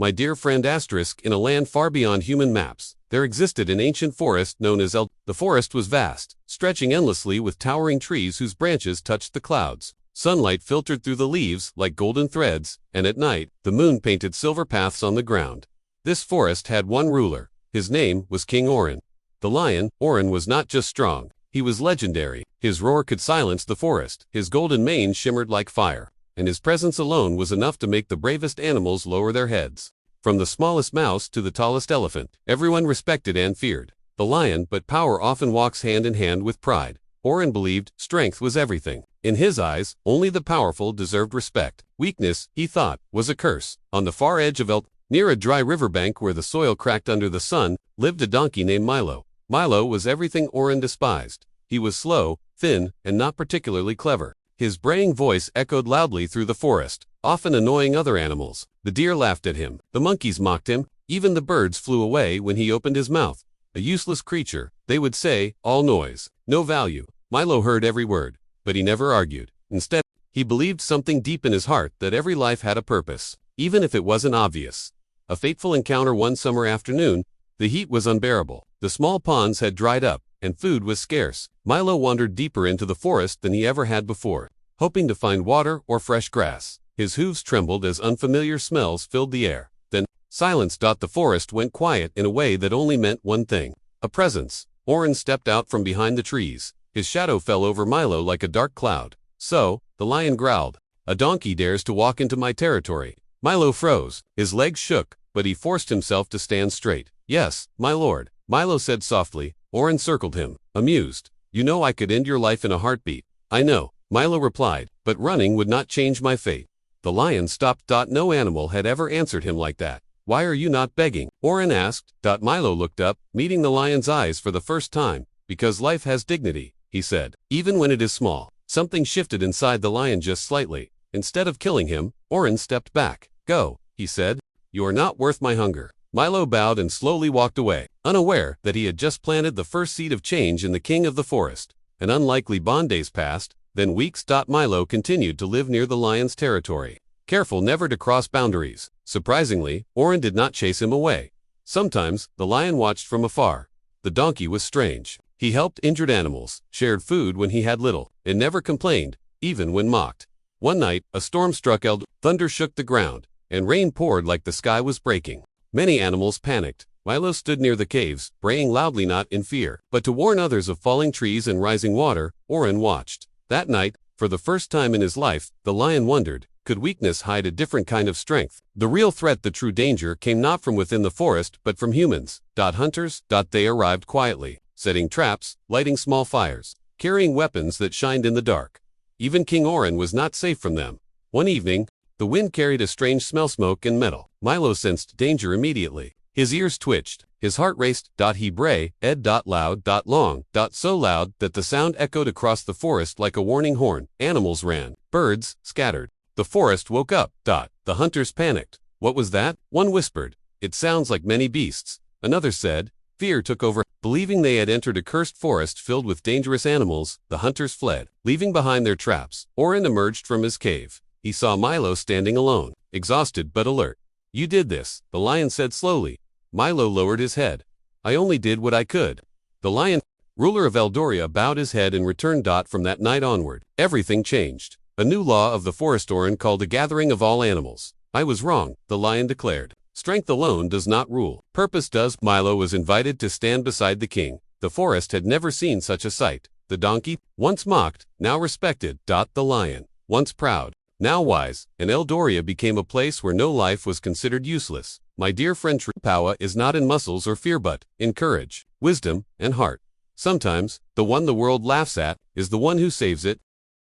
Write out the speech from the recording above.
My dear friend asterisk, in a land far beyond human maps, there existed an ancient forest known as The forest was vast, stretching endlessly with towering trees whose branches touched the clouds. Sunlight filtered through the leaves like golden threads, and at night, the moon painted silver paths on the ground. This forest had one ruler. His name was King Orin. The lion, Orin, was not just strong, he was legendary. His roar could silence the forest, his golden mane shimmered like fire, and his presence alone was enough to make the bravest animals lower their heads. From the smallest mouse to the tallest elephant, everyone respected and feared the lion, but power often walks hand in hand with pride. Orin believed strength was everything. In his eyes, only the powerful deserved respect. Weakness, he thought, was a curse. On the far edge of near a dry riverbank where the soil cracked under the sun, lived a donkey named Milo. Milo was everything Orin despised. He was slow, thin, and not particularly clever. His braying voice echoed loudly through the forest, often annoying other animals. The deer laughed at him, the monkeys mocked him, even the birds flew away when he opened his mouth. A useless creature, they would say, all noise, no value. Milo heard every word, but he never argued. Instead, he believed something deep in his heart, that every life had a purpose, even if it wasn't obvious. A fateful encounter one summer afternoon. The heat was unbearable. The small ponds had dried up, and food was scarce. Milo wandered deeper into the forest than he ever had before, hoping to find water or fresh grass. His hooves trembled as unfamiliar smells filled the air. Then, silence. The forest went quiet in a way that only meant one thing: a presence. Orin stepped out from behind the trees. His shadow fell over Milo like a dark cloud. So, the lion growled, "A donkey dares to walk into my territory." Milo froze. His legs shook, but he forced himself to stand straight. "Yes, my lord," Milo said softly. Orin circled him, amused. "You know I could end your life in a heartbeat." "I know," Milo replied, "but running would not change my fate." The lion stopped. No animal had ever answered him like that. "Why are you not begging?" Orin asked. Milo looked up, meeting the lion's eyes for the first time. "Because life has dignity," he said, "even when it is small." Something shifted inside the lion just slightly. Instead of killing him, Orin stepped back. "Go," he said. "You are not worth my hunger." Milo bowed and slowly walked away, unaware that he had just planted the first seed of change in the king of the forest. An unlikely bond. Days passed, then weeks. Milo continued to live near the lion's territory, careful never to cross boundaries. Surprisingly, Orin did not chase him away. Sometimes, the lion watched from afar. The donkey was strange. He helped injured animals, shared food when he had little, and never complained, even when mocked. One night, a storm struck. Thunder shook the ground, and rain poured like the sky was breaking. Many animals panicked. Milo stood near the caves, braying loudly, not in fear, but to warn others of falling trees and rising water. Orin watched. That night, for the first time in his life, the lion wondered, could weakness hide a different kind of strength? The real threat, the true danger, came not from within the forest, but from humans. Hunters. They arrived quietly, setting traps, lighting small fires, carrying weapons that shined in the dark. Even King Orin was not safe from them. One evening, the wind carried a strange smell, smoke and metal. Milo sensed danger immediately. His ears twitched, his heart raced. He brayed, loud, long, so loud that the sound echoed across the forest like a warning horn. Animals ran, birds scattered. The forest woke up. The hunters panicked. What was that? One whispered, "It sounds like many beasts." Another said, fear took over. Believing they had entered a cursed forest filled with dangerous animals, the hunters fled, leaving behind their traps. Orin emerged from his cave. He saw Milo standing alone, exhausted but alert. "You did this," the lion said slowly. Milo lowered his head. "I only did what I could." The lion, ruler of Eldoria, bowed his head and returned. From that night onward, everything changed. A new law of the forest Orin called a gathering of all animals. "I was wrong," the lion declared. "Strength alone does not rule. Purpose does." Milo was invited to stand beside the king. The forest had never seen such a sight. The donkey, once mocked, now respected. The lion, once proud, now wise, and Eldoria became a place where no life was considered useless. My dear friend, true power is not in muscles or fear but in courage, wisdom, and heart. Sometimes, the one the world laughs at is the one who saves it.